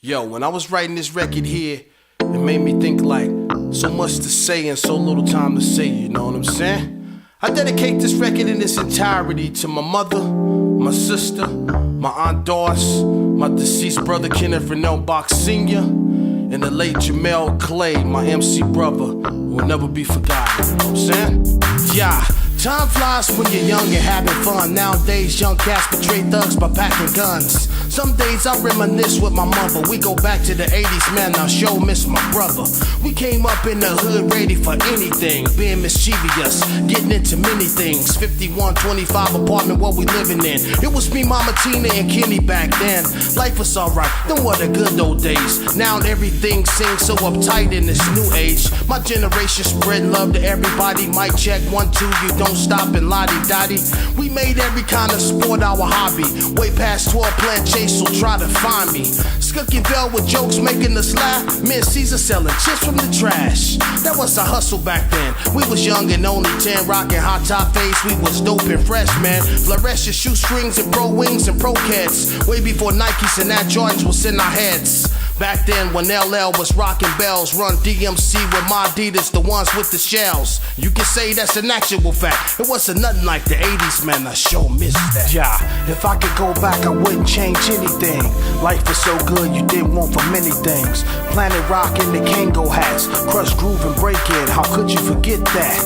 Yo, when I was writing this record here, it made me think like, so much to say and so little time to say, you know what I'm saying? I dedicate this record in its entirety to my mother, my sister, my Aunt Doris, my deceased brother Kenneth Rennell Box Sr., and the late Jamel Clay, my MC brother, who will never be forgotten, you know what I'm saying? Yeah. Time flies when you're young and having fun. Nowadays, young cats betray thugs by packing guns. Some days I reminisce with my mother. We go back to the 80s, man, I sure miss my brother. We came up in the hood ready for anything, being mischievous, getting into many things. 5125 apartment, what we living in. It was me, Mama Tina, and Kenny back then. Life was alright, them were the good old days. Now everything seems so uptight in this new age. My generation spread love to everybody. Mic check, 1, 2, you don't stop and lottie-dottie. We made every kind of sport our hobby. Way past 12 playing chase, so try to find me. Skookyville with jokes making us laugh. Me and Caesar selling chips from the trash. That was a hustle back then. We was young and only 10, rocking hot top face. We was dope and fresh, man. Fluorescent shoestrings and pro wings and pro cats. Way before Nikes and that Jordans was in our heads. Back then when LL was rocking bells, run DMC with my Adidas, the ones with the shells. You can say that's an actual fact. It wasn't nothing like the 80s, man, I sure miss that. Yeah, if I could go back, I wouldn't change anything. Life was so good, you didn't want for many things. Planet Rock and the Kango hats, Crush Groove and Break It, how could you forget that?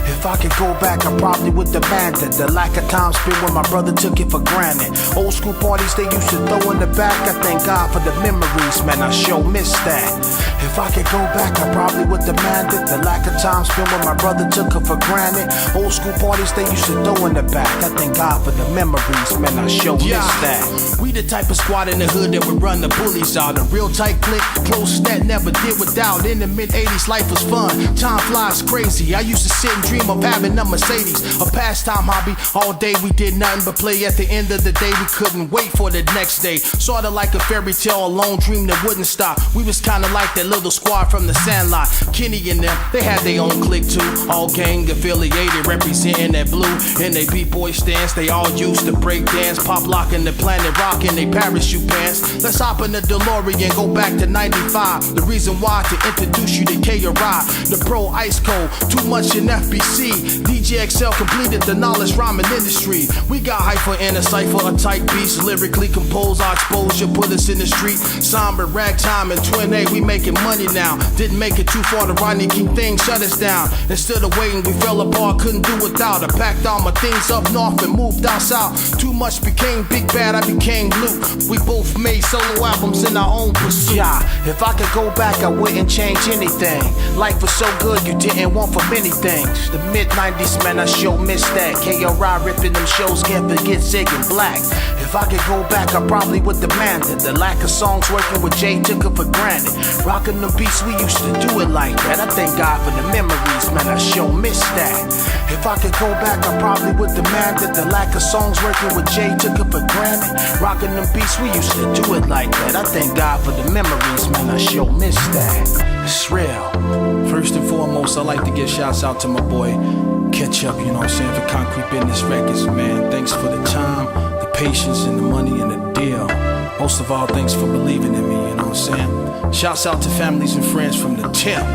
If I could go back, I probably would demand it. The lack of time spent when my brother took it for granted. Old school parties they used to throw in the back. I thank God for the memories, man, I sure miss that. If I could go back, I probably would demand it. The lack of time spent when my brother took it for granted. Old school parties they used to throw in the back. I thank God for the memories, man, I sure miss that. We the type of squad in the hood that would run the bullies out. A real tight clique, close that never did without. In the mid-80s, life was fun. Time flies crazy. I used to sit and dream of having a Mercedes, a pastime hobby. All day we did nothing but play. At the end of the day, we couldn't wait for the next day. Sorta like a fairy tale, a lone dream that wouldn't stop. We was kinda like that little squad from the Sandlot. Kenny and them, they had their own clique too. All gang affiliated, representing that blue. In they B-boy stance, they all used to break dance, pop locking the Planet Rock in they parachute pants. Let's hop in the DeLorean, go back to 95. The reason why to introduce you to K.O.R.I., the Pro Ice Cold, too much in FBC. DJ XL completed the knowledge rhyming industry. We got hyper in a cipher, a tight beast, lyrically composed. Our exposure put us in the street. Somber ragtime and Twin A, we making money now. Didn't make it too far, the Rodney King thing shut us down. Instead of waiting, we fell apart, couldn't do without. I packed all my things up north and moved out south. Too much became big bad, I became blue. We both made solo albums in our own pursuit. Yeah, if I could go back, I wouldn't change anything. Life was so good, you didn't want for many things. The mid-90s, man, I sure miss that. K.O.R.I. ripping them shows, can't forget Zig and Black. If I could go back, I probably would demand it. The lack of songs working with Jay took it for granted. Rocking the beats, we used to do it like that. I thank God for the memories, man, I sure miss that. If I could go back, I probably would demand it. The lack of songs working with Jay took it for granted. Rocking the beats, we used to do it like that. I thank God for the memories, man, I sure miss that. It's real. First and foremost, I like to give shouts out to my boy Catch Up, you know what I'm saying, for Concrete Business Records, man. Thanks for the time, the patience, and the money and the deal. Most of all, thanks for believing in me, you know what I'm saying. Shouts out to families and friends from the TEMP.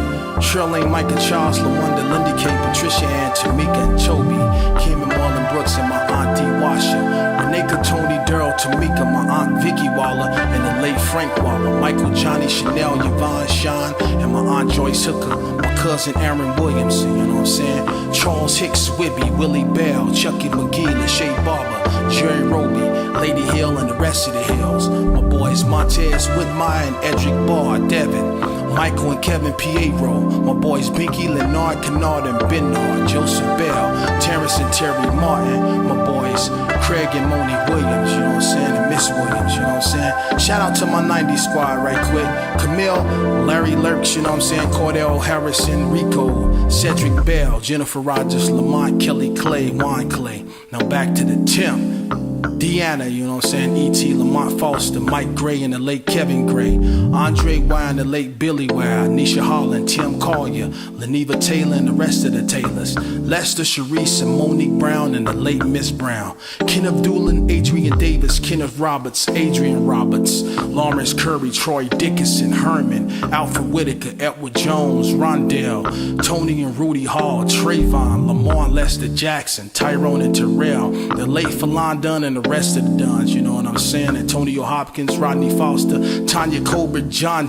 Shirlane, Micah, Charles, LaWanda, Lindy K, Patricia, and Tamika, and Toby, Kim and Marlon Brooks, and my auntie Washa, Reneka, Tony, Daryl, Tamika, my aunt Vicky Waller, and the late Frank Waller, Michael, Johnny, Chanel, Yvonne, Sean, and my aunt Joyce Hooker, my cousin Aaron Williamson, you know what I'm saying, Charles Hicks, Wibby, Willie Bell, Chucky McGee, LaShae Barber, Jerry Roby, Lady Hill, and the rest of the Hills, my boys Montez, Whitmire, and Edric Barr, Devin, Michael and Kevin Piero, my boys Binky, Leonard, Kennard, and Bernard, Joseph Bell, Terrence and Terry Martin, my boys Craig and Moni Williams, you know what I'm saying, and Miss Williams, you know what I'm saying. Shout out to my 90s squad right quick. Camille, Larry Lurks, you know what I'm saying, Cordell Harrison, Rico, Cedric Bell, Jennifer Rogers, Lamont, Kelly Clay, Juan Clay. Now back to the TEMP. Deanna, you know what I'm saying? E.T. Lamont Foster, Mike Gray and the late Kevin Gray, Andre Wire and the late Billy Wire, Nisha Holland, Tim Collier, Leneva Taylor and the rest of the Taylors, Lester Sharice and Monique Brown and the late Miss Brown, Kenneth Doolin, Adrian Davis, Kenneth Roberts, Adrian Roberts, Lawrence Curry, Troy Dickinson, Herman, Alfred Whitaker, Edward Jones, Rondell, Tony and Rudy Hall, Trayvon, Lamar and Lester Jackson, Tyrone and Terrell, the late Falon Dunn and the rest of the Duns, you know what I'm saying? Antonio Hopkins, Rodney Foster, Tanya Colbert, John.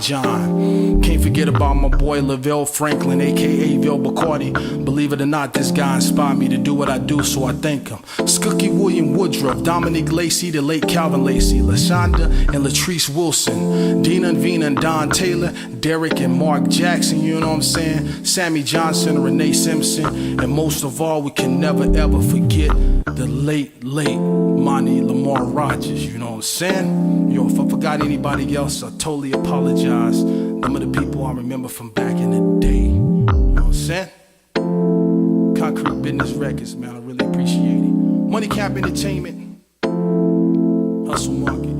Can't forget about my boy Lavelle Franklin, aka Bill Bacardi. Believe it or not, this guy inspired me to do what I do, so I thank him. Skookie William Woodruff, Dominique Lacey, the late Calvin Lacey, LaShonda and Latrice Wilson, Dina and Vina and Don Taylor, Derek and Mark Jackson, you know what I'm saying? Sammy Johnson, Renee Simpson, and most of all, we can never ever forget the late Monty Lamar Rogers, you know what I'm saying? Yo, if I forgot anybody else, I totally apologize. Them are the people I remember from back in the day, you know what I'm saying? Concrete Business Records, man, I really appreciate it. Money Cap Entertainment, Hustle Market.